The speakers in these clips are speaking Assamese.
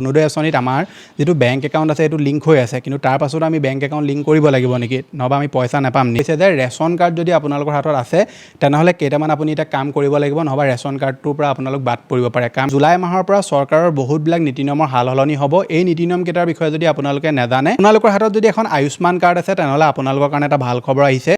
অৰুণোদয় আঁচনিত আমাৰ যেটো বেংক একাউণ্ট আছে এটো লিংক হৈ আছে কিন্তু তাৰ পাছত আমি বেংক একাউণ্ট লিংক কৰিব লাগিব নেকি নহবা আমি পইচা নাপাম নি যে ৰেশন কাৰ্ড যদি আপোনালোকৰ হাতত আছে তেনেহলে কেইটামান আপুনি এটা কাম কৰিব লাগিব নহবা ৰেশন কাৰ্ডটোৰ পৰা আপোনালোক বাদ পৰিব পাৰে কাম জুলাই মাহৰ পৰা চৰকাৰৰ বহুতবিলাক নীতি নিয়মৰ হালহলনি হ'ব এই নীতি নিয়ম কেইটাৰ বিষয়ে যদি আপোনালোকে নাজানে আপোনালোকৰ হাতত যদি এখন আয়ুষ্মান কাৰ্ড আছে তেনেহলে আপোনালোকৰ কাৰণে এটা ভাল খবৰ আহিছে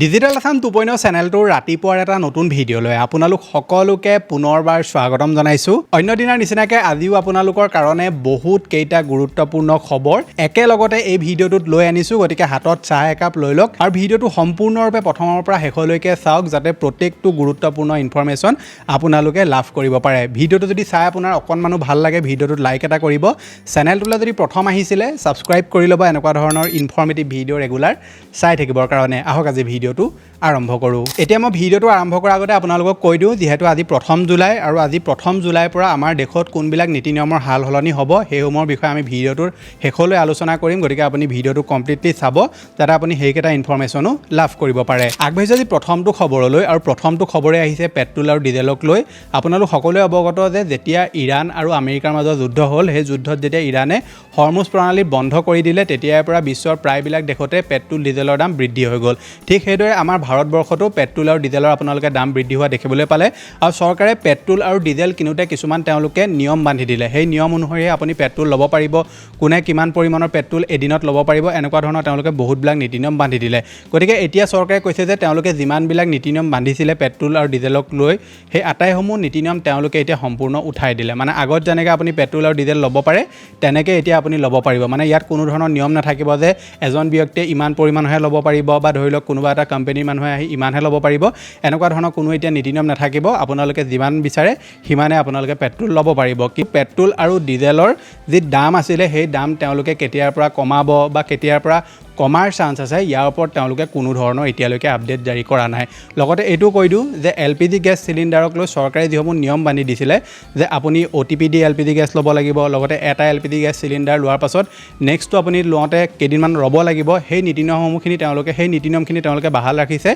ডিজিটেল আসাম 2.0 চেনেলটোৰ ৰাতিপুৱাৰ এটা নতুন ভিডিঅ' লৈ আপোনালোক সকলোকে পুনৰবাৰ স্বাগতম জনাইছো অন্য দিনৰ নিচিনাকৈ আজিও আপোনালোকৰ কাৰণে বহুত কেইটা গুৰুত্বপূৰ্ণ খবৰ একেলগতে এই ভিডিঅ'টোত লৈ আনিছো গতিকে হাতত চাহ একাপ লৈ লওক আৰু ভিডিঅ'টো সম্পূৰ্ণৰূপে প্ৰথমৰ পৰা শেষলৈকে চাওক যাতে প্ৰত্যেকটো গুৰুত্বপূৰ্ণ ইনফৰমেশ্যন আপোনালোকে লাভ কৰিব পাৰে ভিডিঅ'টো যদি চাই আপোনাৰ অকণমানো ভাল লাগে ভিডিঅ'টোত লাইক এটা কৰিব চেনেলটোলৈ যদি প্ৰথম আহিছিলে ছাবস্ক্ৰাইব কৰি ল'ব এনেকুৱা ধৰণৰ ইনফৰমেটিভ ভিডিঅ' ৰেগুলাৰ চাই থাকিবৰ কাৰণে আহক আজি ভিডিঅ'টো আৰম্ভ কৰোঁ এতিয়া মই ভিডিঅ'টো আৰম্ভ কৰাৰ আগতে আপোনালোকক কৈ দিওঁ যিহেতু আজি 1 জুলাই আৰু আজি 1 জুলাইৰ পৰা আমাৰ দেশত কোনবিলাক নীতি নিয়মৰ হাল হলনি হ'ব সেইসমূহৰ বিষয়ে আমি ভিডিঅ'টোৰ শেষলৈ আলোচনা কৰিম গতিকে আপুনি ভিডিঅ'টো কমপ্লিটলি চাব যাতে আপুনি সেইকেইটা ইনফৰমেশ্যনো লাভ কৰিব পাৰে আগবাঢ়িছে আজি প্ৰথমটো খবৰলৈ আৰু প্ৰথমটো খবৰে আহিছে পেট্ৰল আৰু ডিজেলক লৈ আপোনালোক সকলোৱে অৱগত যে যেতিয়া ইৰাণ আৰু আমেৰিকাৰ মাজত যুদ্ধ হ'ল সেই যুদ্ধত যেতিয়া ইৰাণে হৰমুজ প্ৰণালী বন্ধ কৰি দিলে তেতিয়াৰ পৰা বিশ্বৰ প্ৰায়বিলাক দেশতে পেট্ৰল ডিজেলৰ দাম বৃদ্ধি হৈ গ'ল ঠিক সেইদৰে আমাৰ ভাৰতবৰ্ষতো পেট্ৰল আৰু ডিজেলৰ আপোনালোকে দাম বৃদ্ধি হোৱা দেখিবলৈ পালে আৰু চৰকাৰে পেট্ৰল আৰু ডিজেল কিনোতে কিছুমান তেওঁলোকে নিয়ম বান্ধি দিলে সেই নিয়ম অনুসৰি আপুনি পেট্ৰল ল'ব পাৰিব কোনে কিমান পৰিমাণৰ পেট্ৰল এদিনত ল'ব পাৰিব এনেকুৱা ধৰণৰ তেওঁলোকে বহুতবিলাক নীতি নিয়ম বান্ধি দিলে গতিকে এতিয়া চৰকাৰে কৈছে যে তেওঁলোকে যিমানবিলাক নীতি নিয়ম বান্ধিছিলে পেট্ৰল আৰু ডিজেলক লৈ সেই আটাইসমূহ নীতি নিয়ম তেওঁলোকে এতিয়া সম্পূৰ্ণ উঠাই দিলে মানে আগত যেনেকৈ আপুনি পেট্ৰল আৰু ডিজেল ল'ব পাৰে তেনেকৈ এতিয়া আপুনি ল'ব পাৰিব মানে ইয়াত কোনো ধৰণৰ নিয়ম নাথাকিব যে এজন ব্যক্তিয়ে ইমান পৰিমাণৰহে ল'ব পাৰিব বা ধৰি লওক কোনোবা এটা কোম্পানীৰ মানুহে আহি ইমানহে ল'ব পাৰিব এনেকুৱা ধৰণৰ কোনো এতিয়া নীতি নিয়ম নাথাকিব আপোনালোকে যিমান বিচাৰে সিমানে আপোনালোকে পেট্ৰল ল'ব পাৰিব কি পেট্ৰল আৰু ডিজেলৰ যি দাম আছিলে সেই দাম তেওঁলোকে কেতিয়াৰ পৰা কমাব বা কেতিয়াৰ পৰা কমাৰ চান্স আছে ইয়াৰ ওপৰত তেওঁলোকে কোনো ধৰণৰ এতিয়ালৈকে আপডেট জাৰি কৰা নাই লগতে এইটো কৈ দিওঁ যে LPG গেছ চিলিণ্ডাৰক লৈ চৰকাৰে যিসমূহ নিয়ম বান্ধি দিছিলে যে আপুনি OTP দি LPG গেছ ল'ব লাগিব লগতে এটা LPG গেছ চিলিণ্ডাৰ লোৱাৰ পাছত নেক্সটটো আপুনি লওঁতে কেইদিনমান ৰ'ব লাগিব সেই নীতি নিয়মসমূহখিনি তেওঁলোকে বাহাল ৰাখিছে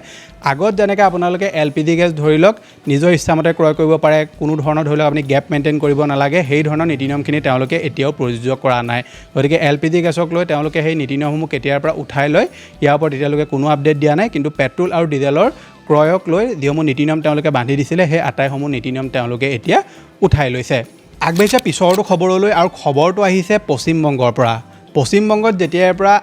আগত যেনেকৈ আপোনালোকে LPG গেছ ধৰি লওক নিজৰ ইচ্ছামতে ক্ৰয় কৰিব পাৰে কোনো ধৰণৰ ধৰি লওক আপুনি গেপ মেইনটেইন কৰিব নালাগে সেই ধৰণৰ নীতি নিয়মখিনি তেওঁলোকে এতিয়াও প্ৰযোজ্য কৰা নাই গতিকে LPG গেছক লৈ তেওঁলোকে সেই নীতি নিয়মসমূহ কেতিয়াৰ পৰা উঠাই লৈ ইয়াৰ ওপৰত এতিয়ালৈকে কোনো আপডেট দিয়া নাই কিন্তু পেট্ৰল আৰু ডিজেলৰ ক্ৰয়ক লৈ যিসমূহ নীতি নিয়ম তেওঁলোকে বান্ধি দিছিলে সেই আটাইসমূহ নীতি নিয়ম তেওঁলোকে এতিয়া উঠাই লৈছে আগবাঢ়িছে পিছৰটো খবৰলৈ আৰু খবৰটো আহিছে পশ্চিমবংগৰ পৰা পশ্চিমবংগত যেতিয়াৰ পৰা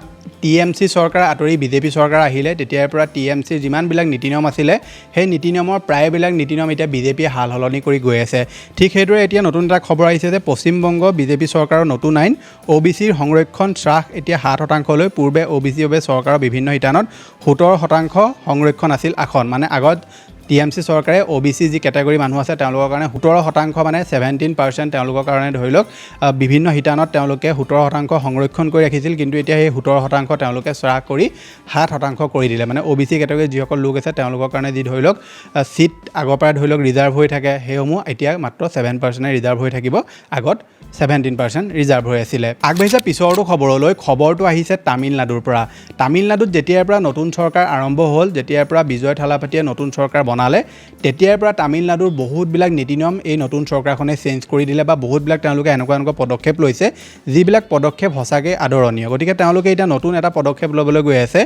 TMC চৰকাৰ আঁতৰি BJP চৰকাৰ আহিলে তেতিয়াৰ পৰা TMC যিমানবিলাক নীতি নিয়ম আছিলে সেই নীতি নিয়মৰ প্ৰায়বিলাক নীতি নিয়ম এতিয়া BJPয়ে হাল হলনি কৰি গৈ আছে ঠিক সেইদৰে এতিয়া নতুন এটা খবৰ আহিছে যে পশ্চিমবংগ BJP চৰকাৰৰ নতুন আইন OBCৰ সংৰক্ষণ হ্ৰাস এতিয়া 7% পূৰ্বে OBCৰ বাবে চৰকাৰৰ বিভিন্ন শিতানত 17% সংৰক্ষণ আছিল আসন মানে আগত TMC চৰকাৰে OBC যি কেটেগৰী মানুহ আছে তেওঁলোকৰ কাৰণে 17% মানে 17% তেওঁলোকৰ কাৰণে ধৰি লওক বিভিন্ন শিতানত তেওঁলোকে 17% সংৰক্ষণ কৰি ৰাখিছিল কিন্তু এতিয়া সেই 17% তেওঁলোকে হ্ৰাস কৰি 7% কৰি দিলে মানে OBC কেটেগৰী যিসকল লোক আছে তেওঁলোকৰ কাৰণে যি ধৰি লওক সিট আগৰ পৰা ধৰি লওক ৰিজাৰ্ভ হৈ থাকে সেইসমূহ এতিয়া মাত্ৰ 7% ৰিজাৰ্ভ হৈ থাকিব আগত 17% ৰিজাৰ্ভ হৈ আছিলে আগবাঢ়িছে পিছৰটো খবৰলৈ খবৰটো আহিছে তামিলনাডুৰ পৰা তামিলনাডুত যেতিয়াৰ পৰা নতুন চৰকাৰ আৰম্ভ হ'ল যেতিয়াৰ পৰা বিজয় থালাপতিয়ে নতুন চৰকাৰ বনালে তেতিয়াৰ পৰা তামিলনাডুৰ বহুতবিলাক নীতি নিয়ম এই নতুন চৰকাৰখনে চেঞ্জ কৰি দিলে বা বহুতবিলাক তেওঁলোকে এনেকুৱা পদক্ষেপ লৈছে যিবিলাক পদক্ষেপ সঁচাকৈ আদৰণীয় গতিকে তেওঁলোকে এতিয়া নতুন এটা পদক্ষেপ ল'বলৈ গৈ আছে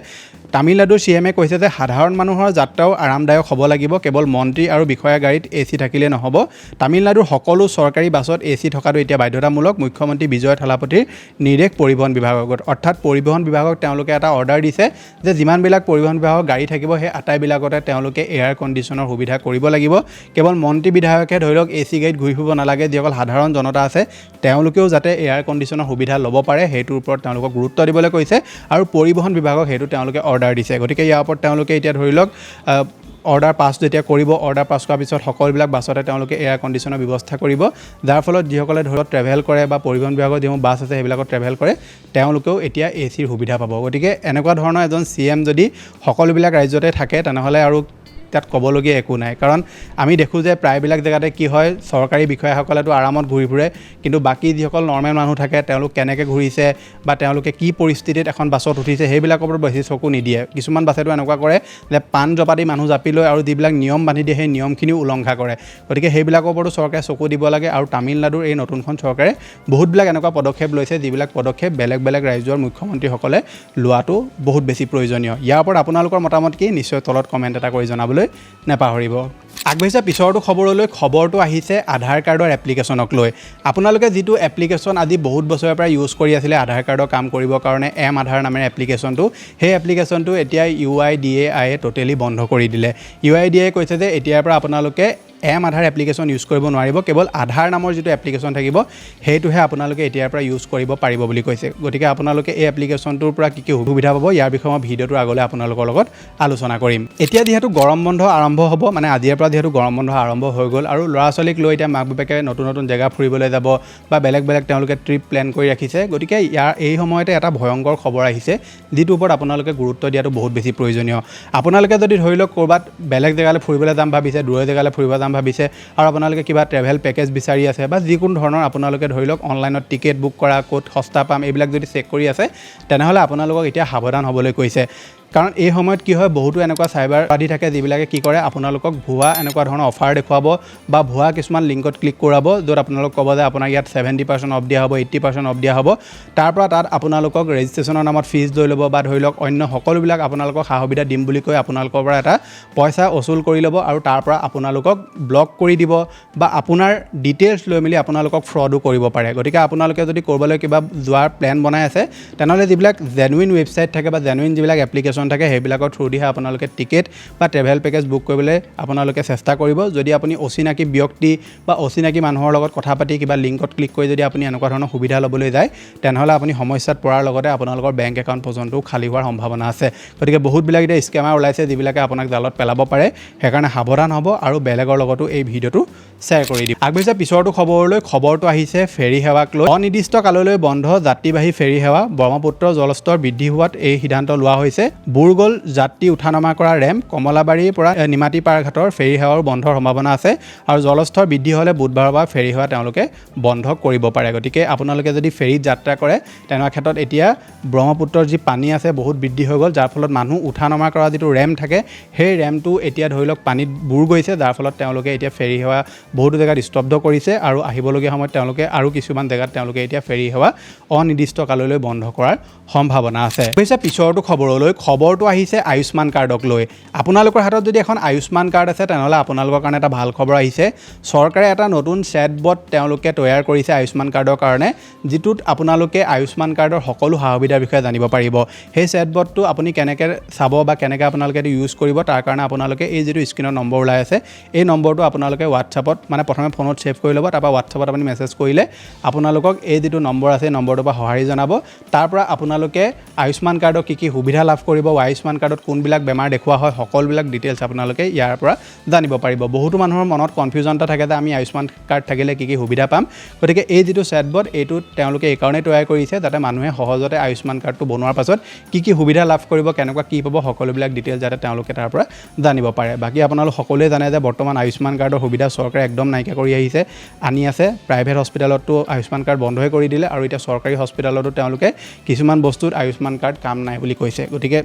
তামিলনাডুৰ CMয়ে কৈছে যে সাধাৰণ মানুহৰ যাত্ৰাও আৰামদায়ক হ'ব লাগিব কেৱল মন্ত্ৰী আৰু বিষয়া গাড়ীত AC থাকিলে নহ'ব তামিলনাডুৰ সকলো চৰকাৰী বাছত AC থকাটো এতিয়া বাধ্যতামূলক মুখ্যমন্ত্ৰী বিজয় থালাপতিৰ নিৰ্দেশ পৰিবহণ বিভাগত অৰ্থাৎ পৰিবহণ বিভাগক তেওঁলোকে এটা অৰ্ডাৰ দিছে যে যিমানবিলাক পৰিবহণ বিভাগৰ গাড়ী থাকিব সেই আটাইবিলাকতে তেওঁলোকে এয়াৰ কণ্ডিশ্যনৰ সুবিধা কৰিব লাগিব কেৱল মন্ত্ৰী বিধায়কে ধৰি লওক AC গাড়ীত ঘূৰি ফুৰিব নালাগে যিসকল সাধাৰণ জনতা আছে তেওঁলোকেও যাতে এয়াৰ কণ্ডিশ্যনৰ সুবিধা ল'ব পাৰে সেইটোৰ ওপৰত তেওঁলোকক গুৰুত্ব দিবলৈ কৈছে আৰু পৰিবহণ বিভাগক সেইটো তেওঁলোকে অৰ্ডাৰ দিছে গতিকে ইয়াৰ ওপৰত তেওঁলোকে এতিয়া ধৰি লওক অৰ্ডাৰ পাছ যেতিয়া কৰিব অৰ্ডাৰ পাছ কৰাৰ পিছত সকলোবিলাক বাছতে তেওঁলোকে এয়াৰ কণ্ডিশ্যনৰ ব্যৱস্থা কৰিব যাৰ ফলত যিসকলে ধৰি লওক ট্ৰেভেল কৰে বা পৰিবহণ বিভাগৰ যিসমূহ বাছ আছে সেইবিলাকত ট্ৰেভেল কৰে তেওঁলোকেও এতিয়া ACৰ সুবিধা পাব গতিকে এনেকুৱা ধৰণৰ এজন CM যদি সকলোবিলাক ৰাজ্যতে থাকে তেনেহ'লে আৰু তাত ক'বলগীয়া একো নাই কাৰণ আমি দেখোঁ যে প্ৰায়বিলাক জেগাতে কি হয় চৰকাৰী বিষয়াসকলেতো আৰামত ঘূৰি ফুৰে কিন্তু বাকী যিসকল নৰ্মেল মানুহ থাকে তেওঁলোক কেনেকৈ ঘূৰিছে বা তেওঁলোকে কি পৰিস্থিতিত এখন বাছত উঠিছে সেইবিলাকৰ ওপৰত বেছি চকু নিদিয়ে কিছুমান বাছেতো এনেকুৱা কৰে যে পাণ জপাতি মানুহ জাপি লৈ আৰু যিবিলাক নিয়ম বান্ধি দিয়ে সেই নিয়মখিনিও উলংঘা কৰে গতিকে সেইবিলাকৰ ওপৰতো চৰকাৰে চকু দিব লাগে আৰু তামিলনাডুৰ এই নতুনখন চৰকাৰে বহুতবিলাক এনেকুৱা পদক্ষেপ লৈছে যিবিলাক পদক্ষেপ বেলেগ বেলেগ ৰাজ্যৰ মুখ্যমন্ত্ৰীসকলে লোৱাটো বহুত বেছি প্ৰয়োজনীয় ইয়াৰ ওপৰত আপোনালোকৰ মতামত কি নিশ্চয় তলত কমেণ্ট এটা কৰি জনাবলৈ নেপাহৰিব আগবাঢ়িছে পিছৰটো খবৰলৈ খবৰটো আহিছে আধাৰ কাৰ্ডৰ এপ্লিকেশ্যনক লৈ আপোনালোকে যিটো এপ্লিকেশ্যন আজি বহুত বছৰৰ পৰা ইউজ কৰি আছিলে আধাৰ কাৰ্ডৰ কাম কৰিবৰ কাৰণে আধাৰ নামেৰে এপ্লিকেশ্যনটো সেই এপ্লিকেশ্যনটো এতিয়া UIDAI টোটেলি বন্ধ কৰি দিলে UIDAI কৈছে যে এতিয়াৰ পৰা আপোনালোকে আধাৰ এপ্লিকেশ্যন ইউজ কৰিব নোৱাৰিব কেৱল আধাৰ নামৰ যিটো এপ্লিকেশ্যন থাকিব সেইটোহে আপোনালোকে এতিয়াৰ পৰা ইউজ কৰিব পাৰিব বুলি কৈছে গতিকে আপোনালোকে এই এপ্লিকেশ্যনটোৰ পৰা কি সুবিধা পাব ইয়াৰ বিষয়ে মই ভিডিঅ'টোৰ আগলৈ আপোনালোকৰ লগত আলোচনা কৰিম এতিয়া যিহেতু গৰম বন্ধ আৰম্ভ হ'ব মানে আজিৰ পৰা যিহেতু গৰম বন্ধ আৰম্ভ হৈ গ'ল আৰু ল'ৰা ছোৱালীক লৈ এতিয়া মাক বাপেকে নতুন নতুন জেগা ফুৰিবলৈ যাব বা বেলেগ বেলেগ তেওঁলোকে ট্ৰিপ প্লেন কৰি ৰাখিছে গতিকে এই সময়তে এটা ভয়ংকৰ খবৰ আহিছে যিটোৰ ওপৰত আপোনালোকে গুৰুত্ব দিয়াটো বহুত বেছি প্ৰয়োজনীয় আপোনালোকে যদি ধৰি লওক ক'ৰবাত বেলেগ জেগালৈ ফুৰিবলৈ যাম ভাবিছে দূৰৰ জেগালৈ ফুৰিব ভাবিছে আৰু আপোনালোকে কিবা ট্ৰেভেল পেকেজ বিচাৰি আছে বা যিকোনো ধৰণৰ আপোনালোকে ধৰি লওক অনলাইনত টিকেট বুক কৰা ক'ত সস্তা পাম এইবিলাক যদি চেক কৰি আছে তেনেহ'লে আপোনালোকক এতিয়া সাৱধান হ'বলৈ কৈছে কাৰণ এই সময়ত কি হয় বহুতো এনেকুৱা চাইবাৰ অপৰাধী থাকে যিবিলাকে কি কৰে আপোনালোকক ভুৱা এনেকুৱা ধৰণৰ অফাৰ দেখুৱাব বা ভুৱা কিছুমান লিংকত ক্লিক কৰাব য'ত আপোনালোক ক'ব যে আপোনাক ইয়াত 70% অফ দিয়া হ'ব 80% অফ দিয়া হ'ব তাৰ পৰা তাত আপোনালোকক ৰেজিষ্ট্ৰেশ্যনৰ নামত ফিজ লৈ ল'ব বা ধৰি লওক অন্য সকলোবিলাক আপোনালোকক সা সুবিধা দিম বুলি কৈ আপোনালোকৰ পৰা এটা পইচা উচুল কৰি ল'ব আৰু তাৰ পৰা আপোনালোকক ব্লক কৰি দিব বা আপোনাৰ ডিটেইলছ লৈ মেলি আপোনালোকক ফ্ৰডো কৰিব পাৰে গতিকে আপোনালোকে যদি ক'ৰবালৈ কিবা যোৱাৰ প্লেন বনাই আছে তেনেহ'লে যিবিলাক জেনুইন ৱেবছাইট থাকে বা জেনুইন যিবিলাক এপ্লিকেশ্যন থাকে সেইবিলাকৰ থ্ৰুদিহে আপোনালোকে টিকেট বা ট্ৰেভেল পেকেজ বুক কৰিবলৈ আপোনালোকে চেষ্টা কৰিব যদি আপুনি অচিনাকি ব্যক্তি বা অচিনাকি মানুহৰ লগত কথা পাতি কিবা লিংকত ক্লিক কৰি যদি আপুনি এনেকুৱা ধৰণৰ সুবিধা ল'বলৈ যায় তেনেহ'লে আপুনি সমস্যাত পৰাৰ লগতে আপোনালোকৰ বেংক একাউণ্ট পৰ্যন্তও খালী হোৱাৰ সম্ভাৱনা আছে গতিকে বহুতবিলাক এতিয়া স্কেমাৰ ওলাইছে যিবিলাকে আপোনাক জালত পেলাব পাৰে সেইকাৰণে সাৱধান হ'ব আৰু বেলেগৰ লগতো এই ভিডিঅ'টো শ্বেয়াৰ কৰি দিব আগবাঢ়িছে পিছৰটো খবৰলৈ খবৰটো আহিছে ফেৰী সেৱাক লৈ অনিৰ্দিষ্ট কাললৈ বন্ধ যাত্ৰীবাহী ফেৰী সেৱা ব্ৰহ্মপুত্ৰ জলস্তৰ বৃদ্ধি হোৱাত এই সিদ্ধান্ত লোৱা হৈছে বুৰগল যাত্ৰী উঠা নমা কৰা ৰেম্প কমলাবাৰীৰ পৰা নিমাতী পাৰঘাটৰ ফেৰী সেৱাৰ বন্ধৰ সম্ভাৱনা আছে আৰু জলস্তৰ বৃদ্ধি হ'লে বুধবাৰৰ পৰা ফেৰী সেৱা তেওঁলোকে বন্ধ কৰিব পাৰে গতিকে আপোনালোকে যদি ফেৰীত যাত্ৰা কৰে তেনেকুৱা ক্ষেত্ৰত এতিয়া ব্ৰহ্মপুত্ৰৰ যি পানী আছে বহুত বৃদ্ধি হৈ গ'ল যাৰ ফলত মানুহ উঠা নমা কৰা যিটো ৰেম্প থাকে সেই ৰেম্পটো এতিয়া ধৰি লওক পানীত বুৰ গৈছে যাৰ ফলত তেওঁলোকে এতিয়া ফেৰী সেৱা বহুতো জেগাত স্তব্ধ কৰিছে আৰু আহিবলগীয়া সময়ত তেওঁলোকে আৰু কিছুমান জেগাত তেওঁলোকে এতিয়া ফেৰী সেৱা অনিৰ্দিষ্ট কাললৈ বন্ধ কৰাৰ সম্ভাৱনা আছে পিছৰটো খবৰলৈ খবৰটো আহিছে আয়ুষ্মান কাৰ্ডক লৈ আপোনালোকৰ হাতত যদি এখন আয়ুষ্মান কাৰ্ড আছে তেনেহ'লে আপোনালোকৰ কাৰণে এটা ভাল খবৰ আহিছে চৰকাৰে এটা নতুন চেটবট তেওঁলোকে তৈয়াৰ কৰিছে আয়ুষ্মান কাৰ্ডৰ কাৰণে যিটোত আপোনালোকে আয়ুষ্মান কাৰ্ডৰ সকলো সা সুবিধাৰ বিষয়ে জানিব পাৰিব সেই চেটবটটো আপুনি কেনেকৈ চাব বা কেনেকৈ আপোনালোকে এইটো ইউজ কৰিব তাৰ কাৰণে আপোনালোকে এই যিটো স্ক্ৰীনৰ নম্বৰ ওলাই আছে এই নম্বৰটো আপোনালোকে হোৱাটছআপত মানে প্ৰথমে ফোনত ছেভ কৰি ল'ব তাৰপৰা হোৱাটছআপত আপুনি মেছেজ কৰিলে আপোনালোকক এই যিটো নম্বৰ আছে নম্বৰটোৰ পৰা সঁহাৰি জনাব তাৰ পৰা আপোনালোকে আয়ুষ্মান কাৰ্ডৰ কি সুবিধা লাভ কৰিব আয়ুষ্মান কাৰ্ডত কোনবিলাক বেমাৰ দেখুওৱা হয় সকলোবিলাক ডিটেইলছ আপোনালোকে ইয়াৰ পৰা জানিব পাৰিব বহুতো মানুহৰ মনত কনফিউজন এটা থাকে যে আমি আয়ুষ্মান কাৰ্ড থাকিলে কি সুবিধা পাম গতিকে এই যিটো চেটবট এইটো তেওঁলোকে এইকাৰণেই তৈয়াৰ কৰিছে যাতে মানুহে সহজতে আয়ুষ্মান কাৰ্ডটো বনোৱাৰ পাছত কি সুবিধা লাভ কৰিব কেনেকুৱা কি পাব সকলোবিলাক ডিটেইলছ যাতে তেওঁলোকে তাৰ পৰা জানিব পাৰে বাকী আপোনালোক সকলোৱে জানে যে বৰ্তমান আয়ুষ্মান কাৰ্ডৰ সুবিধা চৰকাৰে একদম নাইকিয়া কৰি আহিছে আনি আছে প্ৰাইভেট হস্পিটেলতো আয়ুষ্মান কাৰ্ড বন্ধই কৰি দিলে আৰু এতিয়া চৰকাৰী হস্পিটেলতো তেওঁলোকে কিছুমান বস্তুত আয়ুষ্মান কাৰ্ড কাম নাই বুলি কৈছে গতিকে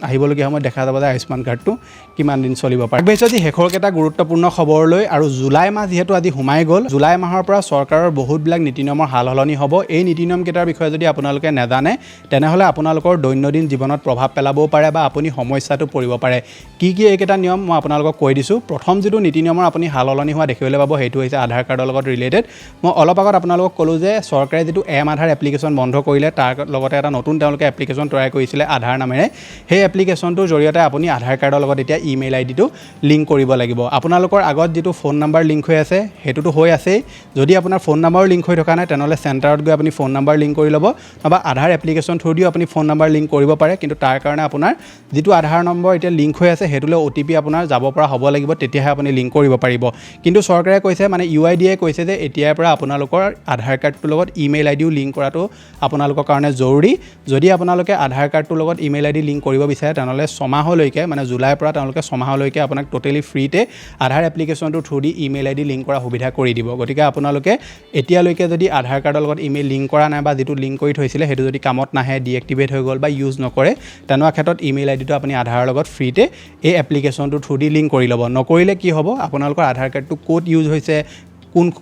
আহিবলগীয়া সময়ত দেখা যাব যে আয়ুষ্মান কাৰ্ডটো কিমান দিন চলিব পাৰে বেছি আজি শেষৰ এটা গুৰুত্বপূৰ্ণ খবৰলৈ আৰু জুলাই মাহ যিহেতু আজি সোমাই গ'ল জুলাই মাহৰ পৰা চৰকাৰৰ বহুতবিলাক নীতি নিয়মৰ সাল সলনি হ'ব এই নীতি নিয়মকেইটাৰ বিষয়ে যদি আপোনালোকে নাজানে তেনেহ'লে আপোনালোকৰ দৈনন্দিন জীৱনত প্ৰভাৱ পেলাবও পাৰে বা আপুনি সমস্যাটো পৰিব পাৰে কি এইকেইটা নিয়ম মই আপোনালোকক কৈ দিছোঁ প্ৰথম যিটো নীতি নিয়মৰ আপুনি সাল সলনি হোৱা দেখিবলৈ পাব সেইটো হৈছে আধাৰ কাৰ্ডৰ লগত ৰিলেটেড মই অলপ আগত আপোনালোকক ক'লোঁ যে চৰকাৰে যিটো আধাৰ এপ্লিকেশ্যন বন্ধ কৰিলে তাৰ লগতে এটা নতুন তেওঁলোকে এপ্লিকেশ্যন তৈয়াৰ কৰিছিলে আধাৰ নামেৰে সেই এপ্লিকেশ্যনটোৰ জৰিয়তে আপুনি আধাৰ কাৰ্ডৰ লগত এতিয়া ইমেইল আইডিটো লিংক কৰিব লাগিব আপোনালোকৰ আগত যিটো ফোন নাম্বাৰ লিংক হৈ আছে সেইটোতো হৈ আছেই যদি আপোনাৰ ফোন নাম্বাৰো লিংক হৈ থকা নাই তেনেহ'লে চেণ্টাৰত গৈ আপুনি ফোন নাম্বাৰ লিংক কৰি ল'ব নহবা আধাৰ এপ্লিকেশ্যন থ্ৰু দিও আপুনি ফোন নাম্বাৰ লিংক কৰিব পাৰে কিন্তু তাৰ কাৰণে আপোনাৰ যিটো আধাৰ নম্বৰ এতিয়া লিংক হৈ আছে সেইটোলৈ OTP আপোনাৰ যাব পৰা হ'ব লাগিব তেতিয়াহে আপুনি লিংক কৰিব পাৰিব কিন্তু চৰকাৰে কৈছে মানে UIDAI কৈছে যে এতিয়াৰ পৰা আপোনালোকৰ আধাৰ কাৰ্ডটোৰ লগত ইমেইল আইডিও লিংক কৰাটো আপোনালোকৰ কাৰণে জৰুৰী যদি আপোনালোকে আধাৰ কাৰ্ডটোৰ লগত ইমেইল আইডি লিংক কৰিব বিচাৰে বিচাৰে তেনেহ'লে ছমাহলৈকে মানে জুলাইৰ পৰা তেওঁলোকে ছমাহলৈকে আপোনাক টোটেলি ফ্ৰীতে আধাৰ এপ্লিকেশ্যনটো থ্ৰু দি ইমেইল আইডি লিংক কৰা সুবিধা কৰি দিব। গতিকে আপোনালোকে এতিয়ালৈকে যদি আধাৰ কাৰ্ডৰ লগত ইমেইল লিংক কৰা নাই বা যিটো লিংক কৰি থৈছিলে সেইটো যদি কামত নাহে, ডিএক্টিভেট হৈ গ'ল বা ইউজ নকৰে, তেনেকুৱা ক্ষেত্ৰত ইমেইল আইডিটো আপুনি আধাৰৰ লগত ফ্ৰীতে এই এপ্লিকেশ্যনটো থ্ৰু দি লিংক কৰি ল'ব। নকৰিলে কি হ'ব, আপোনালোকৰ আধাৰ কাৰ্ডটো ক'ত ইউজ হৈছে,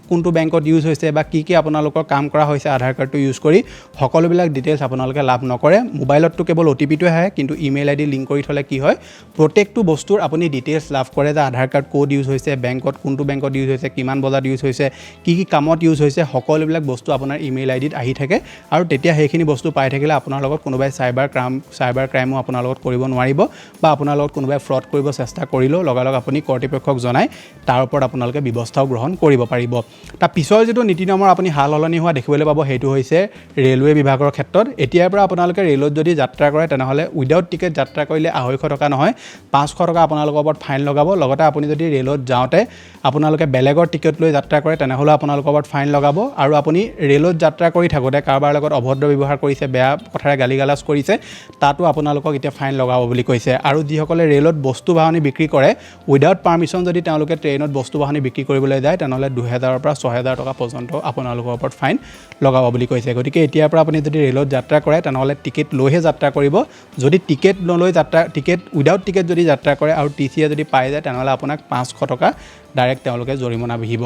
কোনটো বেংকত ইউজ হৈছে বা কি আপোনালোকৰ কাম কৰা হৈছে আধাৰ কাৰ্ডটো ইউজ কৰি, সকলোবিলাক ডিটেইলছ আপোনালোকে লাভ নকৰে। মোবাইলতটো কেৱল OTP-টোৱে আহে, কিন্তু ইমেইল আইডি লিংক কৰি থ'লে কি হয়, প্ৰত্যেকটো বস্তুৰ আপুনি ডিটেইলছ লাভ কৰে যে আধাৰ কাৰ্ড ক'ত ইউজ হৈছে, বেংকত কোনটো বেংকত ইউজ হৈছে, কিমান বজাত ইউজ হৈছে, কি কামত ইউজ হৈছে, সকলোবিলাক বস্তু আপোনাৰ ইমেইল আইডিত আহি থাকে। আৰু তেতিয়া সেইখিনি বস্তু পাই থাকিলে আপোনাৰ লগত কোনোবাই চাইবাৰ ক্ৰাইমো আপোনাৰ লগত কৰিব নোৱাৰিব বা আপোনাৰ লগত কোনোবাই ফ্ৰড কৰিব চেষ্টা কৰিলেও লগালগ আপুনি কৰ্তৃপক্ষক জনাই তাৰ ওপৰত আপোনালোকে ব্যৱস্থাও গ্ৰহণ কৰিব পাৰিব। তাৰ পিছৰ যিটো নীতি নিয়মৰ আপুনি সাল সলনি হোৱা দেখিবলৈ পাব সেইটো হৈছে ৰেলৱে বিভাগৰ ক্ষেত্ৰত। এতিয়াৰ পৰা আপোনালোকে ৰেলত যদি যাত্ৰা কৰে তেনেহ'লে উইদাউট টিকেট যাত্ৰা কৰিলে 250 টকা নহয় 500 টকা আপোনালোকৰ ওপৰত ফাইন লগাব। লগতে আপুনি যদি ৰেলত যাওঁতে আপোনালোকে বেলেগৰ টিকেট লৈ যাত্ৰা কৰে তেনেহ'লে আপোনালোকৰ ওপৰত ফাইন লগাব। আৰু আপুনি ৰেলত যাত্ৰা কৰি থাকোঁতে কাৰোবাৰ লগত অভদ্ৰ ব্যৱহাৰ কৰিছে, বেয়া কথাৰে গালি গালাজ কৰিছে, তাতো আপোনালোকক এতিয়া ফাইন লগাব বুলি কৈছে। আৰু যিসকলে ৰেলত বস্তু বাহনি বিক্ৰী কৰে উইদাউট পাৰ্মিশ্যন যদি তেওঁলোকে ট্ৰেইনত বস্তু বাহনি বিক্ৰী কৰিবলৈ যায় তেনেহ'লে 2000 পৰা 6000 টকা পৰ্যন্ত আপোনালোকৰ ওপৰত ফাইন লগাব বুলি কৈছে। গতিকে এতিয়াৰ পৰা আপুনি যদি ৰেলত যাত্ৰা কৰে তেনেহ'লে টিকেট লৈহে যাত্ৰা কৰিব। যদি টিকেট নলৈ উইদাউট টিকেট যদি যাত্ৰা কৰে আৰু TCA যদি পাই যায় তেনেহ'লে আপোনাক 500 টকা ডাইৰেক্ট তেওঁলোকে জৰিমনা বিহিব।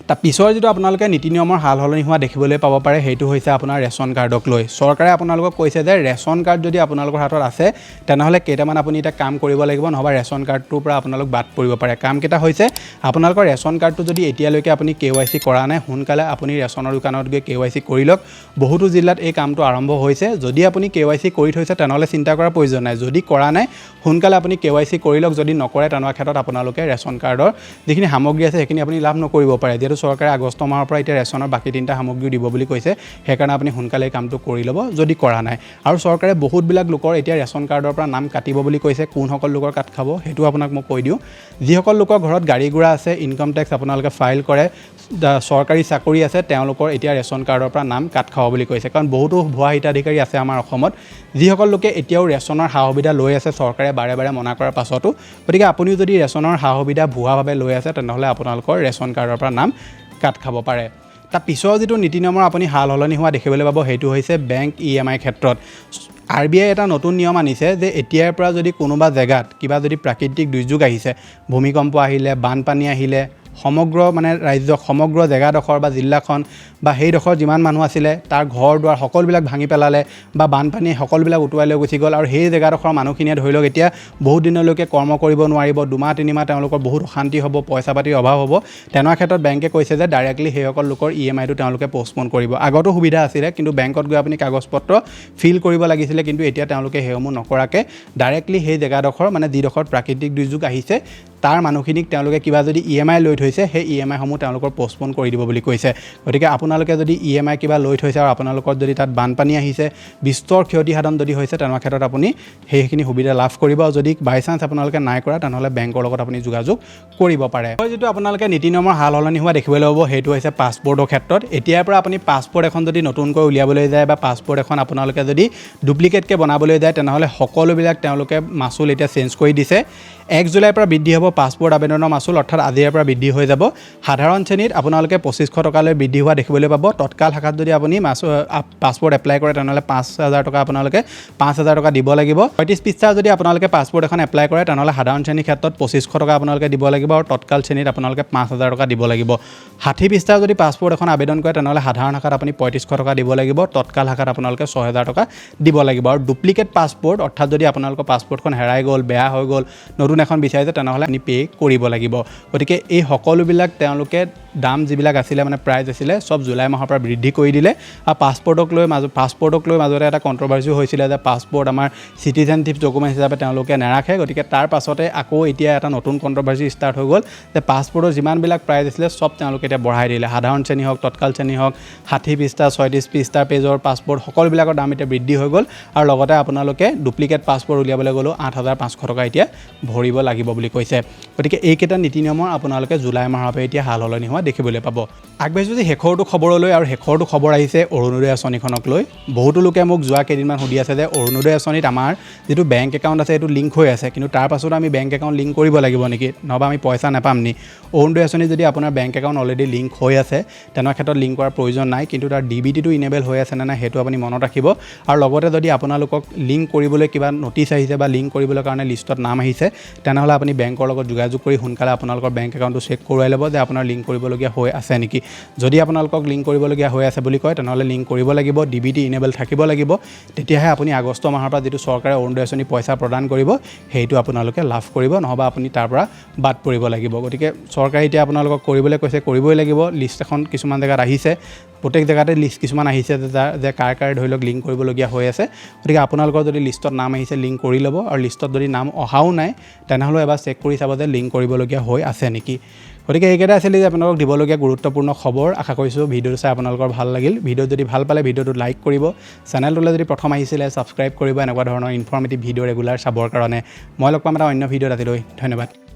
তাৰ পিছৰ যিটো আপোনালোকে নীতি নিয়মৰ সাল সলনি হোৱা দেখিবলৈ পাব পাৰে সেইটো হৈছে আপোনাৰ ৰেচন কাৰ্ডক লৈ। চৰকাৰে আপোনালোকক কৈছে যে ৰেচন কাৰ্ড যদি আপোনালোকৰ হাতত আছে তেনেহ'লে কেইটামান আপুনি এতিয়া কাম কৰিব লাগিব, নহ'বা ৰেচন কাৰ্ডটোৰ পৰা আপোনালোক বাদ পৰিব পাৰে। কামকেইটা হৈছে আপোনালোকৰ ৰেচন কাৰ্ডটো যদি এতিয়ালৈকে আপুনি KYC কৰা নাই, সোনকালে আপুনি ৰেচনৰ দোকানত গৈ KYC কৰি লওক। বহুতো জিলাত এই কামটো আৰম্ভ হৈছে। যদি আপুনি KYC কৰি থৈছে তেনেহ'লে চিন্তা কৰাৰ প্ৰয়োজন নাই। যদি কৰা নাই সোনকালে আপুনি KYC কৰি লওক। যদি নকৰে তেনেকুৱা ক্ষেত্ৰত আপোনালোকে ৰেচন কাৰ্ডৰ যিখিনি সামগ্ৰী আছে সেইখিনি আপুনি লাভ নকৰিব পাৰে। যিহেতু চৰকাৰে আগষ্ট মাহৰ পৰা এতিয়া ৰেচনৰ বাকী 3টা সামগ্ৰীও দিব বুলি কৈছে, সেইকাৰণে আপুনি সোনকালে এই কামটো কৰি ল'ব যদি কৰা নাই। আৰু চৰকাৰে বহুতবিলাক লোকৰ এতিয়া ৰেচন কাৰ্ডৰ পৰা নাম কাটিব বুলি কৈছে। কোনসকল লোকৰ কাট খাব সেইটো আপোনাক মই কৈ দিওঁ। যিসকল লোকৰ ঘৰত গাড়ী গুৰা আছে, ইনকাম টেক্স আপোনালোকে ফাইল কৰে, চৰকাৰী চাকৰি আছে, তেওঁলোকৰ এতিয়া ৰেচন কাৰ্ডৰ পৰা নাম কাট খাব বুলি কৈছে। কাৰণ বহুতো ভুৱা হিতাধিকাৰী আছে আমাৰ অসমত, যিসকল লোকে এতিয়াও ৰেচনৰ সা সুবিধা লৈ আছে চৰকাৰে বাৰে বাৰে মনা কৰাৰ পাছতো। গতিকে আপুনিও যদি ৰেচনৰ সা সুবিধা ভুৱাভাৱে লৈ আছে তেনেহ'লে আপোনালোকৰ ৰেচন কাৰ্ডৰ পৰা নাম কাট খাব পাৰে। তাৰ পিছৰ যিটো নীতি নিয়মৰ আপুনি সাল সলনি হোৱা দেখিবলৈ পাব সেইটো হৈছে বেংক EMI ক্ষেত্ৰত। RBI এটা নতুন নিয়ম আনিছে যে এতিয়াৰ পৰা যদি কোনোবা জেগাত কিবা যদি প্ৰাকৃতিক দুৰ্যোগ আহিছে, ভূমিকম্প আহিলে, বানপানী আহিলে, সমগ্ৰ ৰাজ্যক সমগ্ৰ জেগাডোখৰ বা জিলাখন বা সেইডোখৰ যিমান মানুহ আছিলে তাৰ ঘৰ দুৱাৰ সকলোবিলাক ভাঙি পেলালে বা বানপানী সকলোবিলাক উটুৱাই লৈ গুচি গ'ল আৰু সেই জেগাডোখৰ মানুহখিনিয়ে ধৰি লওক এতিয়া বহুত দিনলৈকে কৰ্ম কৰিব নোৱাৰিব, 2-3 মাহ তেওঁলোকৰ বহুত অশান্তি হ'ব, পইচা পাতিৰ অভাৱ হ'ব। তেনেকুৱা ক্ষেত্ৰত বেংকে কৈছে যে ডাইৰেক্টলি সেইসকল লোকৰ EMIটো তেওঁলোকে পষ্টপন কৰিব। আগতো সুবিধা আছিলে, কিন্তু বেংকত গৈ আপুনি কাগজ পত্ৰ ফিল কৰিব লাগিছিলে, কিন্তু এতিয়া তেওঁলোকে সেইসমূহ নকৰাকৈ ডাইৰেক্টলি সেই জেগাডোখৰ যিডোখৰত প্ৰাকৃতিক দুৰ্যোগ আহিছে তাৰ মানুহখিনিক তেওঁলোকে কিবা যদি EMI লৈ থৈছে সেই EMIসমূহ তেওঁলোকৰ পষ্টপন কৰি দিব বুলি কৈছে। গতিকে আপোনালোকে যদি EMI কিবা লৈ থৈছে আৰু আপোনালোকৰ যদি তাত বানপানী আহিছে, বিস্তৰ ক্ষতিসাধন যদি হৈছে, তেনেকুৱা ক্ষেত্ৰত আপুনি সেইখিনি সুবিধা লাভ কৰিব। আৰু যদি বাই চান্স আপোনালোকে নাই কৰা তেনেহ'লে বেংকৰ লগত আপুনি যোগাযোগ কৰিব পাৰে। যিটো আপোনালোকে নীতি নিয়মৰ সাল সলনি হোৱা দেখিবলৈ পাব সেইটো হৈছে পাছপৰ্টৰ ক্ষেত্ৰত। এতিয়াৰ পৰা আপুনি পাছপৰ্ট এখন যদি নতুনকৈ উলিয়াবলৈ যায় বা পাছপৰ্ট এখন আপোনালোকে যদি ডুপ্লিকেটকৈ বনাবলৈ যায় তেনেহ'লে সকলোবিলাক তেওঁলোকে মাচুল এতিয়া চেঞ্জ কৰি দিছে। 1 জুলাইৰ পৰা বৃদ্ধি হ'ব পাছপৰ্ট আবেদনৰ মাচুল, অৰ্থাৎ আজিৰ পৰা বৃদ্ধি হৈ যাব। সাধাৰণ শ্ৰেণীত আপোনালোকে 2500 টকালৈ বৃদ্ধি হোৱা দেখিবলৈ পাব। তৎকাল শাখাত যদি আপুনি পাছপৰ্ট এপ্লাই কৰে তেনেহ'লে 5000 টকা আপোনালোকে 5000 টকা দিব লাগিব। 35 পৃষ্ঠাৰ যদি আপোনালোকে পাছপৰ্ট এখন এপ্লাই কৰে তেনেহ'লে সাধাৰণ শ্ৰেণীৰ ক্ষেত্ৰত 2500 টকা আপোনালোকে দিব লাগিব আৰু তৎকাল শ্ৰেণীত আপোনালোকে 5000 টকা দিব লাগিব। 60 পৃষ্ঠাৰ যদি পাছপৰ্ট এখন আবেদন কৰে তেনেহ'লে সাধাৰণ শাখাত আপুনি 3500 টকা দিব লাগিব, তৎকাল শাখাত আপোনালোকে 6000 টকা দিব লাগিব। আৰু ডুপ্লিকেট পাছপৰ্ট, অৰ্থাৎ যদি আপোনালোকৰ পাছপৰ্টখন হেৰাই গ'ল, বেয়া হৈ গ'ল, নতুন এখন বিচাৰিছে তেনেহ'লে আপুনি পে' কৰিব লাগিব। গতিকে এই সকলোবিলাক তেওঁলোকে দাম যিবিলাক আছিলে প্ৰাইজ আছিলে চব জুলাই মাহৰ পৰা বৃদ্ধি কৰি দিলে। আৰু পাছপৰ্টক লৈ মাজতে এটা কণ্ট্ৰভাৰ্চি হৈছিলে যে পাছপৰ্ট আমাৰ চিটিজেনশ্বিপ ডকুমেণ্ট হিচাপে তেওঁলোকে নাৰাখে। গতিকে তাৰ পাছতে আকৌ এতিয়া এটা নতুন কণ্ট্ৰভাৰ্চি ষ্টাৰ্ট হৈ গ'ল যে পাছপৰ্টৰ যিমানবিলাক প্ৰাইজ আছিলে চব তেওঁলোকে এতিয়া বঢ়াই দিলে। সাধাৰণ শ্ৰেণী হওক, তৎকাল শ্ৰেণী হওক, 60 পৃষ্ঠা, 36 পৃষ্ঠাৰ পেজৰ পাছপৰ্ট সকলোবিলাকৰ দাম এতিয়া বৃদ্ধি হৈ গ'ল। আৰু লগতে আপোনালোকে ডুপ্লিকেট পাছপৰ্ট উলিয়াবলৈ গ'লেও 8500 টকা এতিয়া ভৰিব লাগিব বুলি কৈছে। গতিকে এইকেইটা নীতি নিয়মৰ আপোনালোকে জুলাই মাহৰ পৰা এতিয়া সাল সলনি হোৱা দেখিবলৈ পাব। আগবাঢ়িছোঁ যে শেষৰটো খবৰলৈ আৰু শেষৰটো খবৰ আহিছে অৰুণোদয় আঁচনিখনক লৈ বহুতো লোকে মোক যোৱা কেইদিনমান সুধি আছে যে অৰুণোদয় আঁচনিত আমাৰ যিটো বেংক একাউণ্ট আছে সেইটো লিংক হৈ আছে কিন্তু তাৰ পাছত আমি বেংক একাউণ্ট লিংক কৰিব লাগিব নেকি নহবা আমি পইচা নাপাম নি অৰুণোদয় আঁচনি যদি আপোনাৰ বেংক একাউণ্ট অলৰেডি লিংক হৈ আছে তেনে ক্ষেত্ৰত লিংক কৰাৰ প্ৰয়োজন নাই কিন্তু তাৰ ডিবিটিটো ইনেবল হৈ আছে নে নাই সেইটো আপুনি মনত ৰাখিব আৰু লগতে যদি আপোনালোকক লিংক কৰিবলৈ কিবা নটিচ আহিছে বা লিংক কৰিবলৈ কাৰণে লিষ্টত নাম আহিছে তেনেহ'লে আপুনি বেংকৰ লগত যোগাযোগ কৰি সোনকালে আপোনালোকৰ বেংক একাউণ্টটো চেক কৰোৱাই ল'ব যে আপোনাৰ লিংক কৰিবলগীয়া হৈ আছে নেকি যদি আপোনালোকক লিংক কৰিবলগীয়া হৈ আছে বুলি কয় তেনেহ'লে লিংক কৰিব লাগিব ডিবিটি ইনেবল থাকিব লাগিব তেতিয়াহে আপুনি আগষ্ট মাহৰ পৰা যিটো চৰকাৰে অৰুণোদয় আঁচনি পইচা প্ৰদান কৰিব সেইটো আপোনালোকে লাভ কৰিব নহবা আপুনি তাৰ পৰা বাদ পৰিব লাগিব গতিকে চৰকাৰে এতিয়া আপোনালোকক কৰিবলৈ কৈছে কৰিবই লাগিব লিষ্ট এখন কিছুমান জেগাত আহিছে প্ৰত্যেক জেগাতে লিষ্ট কিছুমান আহিছে যে কাৰ ধৰি লওক লিংক কৰিবলগীয়া হৈ আছে গতিকে আপোনালোকৰ যদি লিষ্টত নাম আহিছে লিংক কৰি ল'ব আৰু লিষ্টত যদি নাম অহাও নাই তেনেহ'লে এবাৰ চেক কৰি চাব যে লিংক কৰিবলগীয়া হৈ আছে নেকি গতিকে এইকেইটা আছিলে যে আপোনালোকক দিবলগীয়া গুৰুত্বপূৰ্ণ খবৰ আশা কৰিছোঁ ভিডিঅ'টো চাই আপোনালোকৰ ভাল লাগিল ভিডিঅ' যদি ভাল পালে ভিডিঅ'টো লাইক কৰিব চেনেলটোলৈ যদি প্ৰথম আহিছিলে ছাবস্ক্ৰাইব কৰিব এনেকুৱা ধৰণৰ ইনফৰ্মেটিভ ভিডিঅ' ৰেগুলাৰ চাবৰ কাৰণে মই লগ পাম এটা অন্য ভিডিঅ'ত আজিলৈ ধন্যবাদ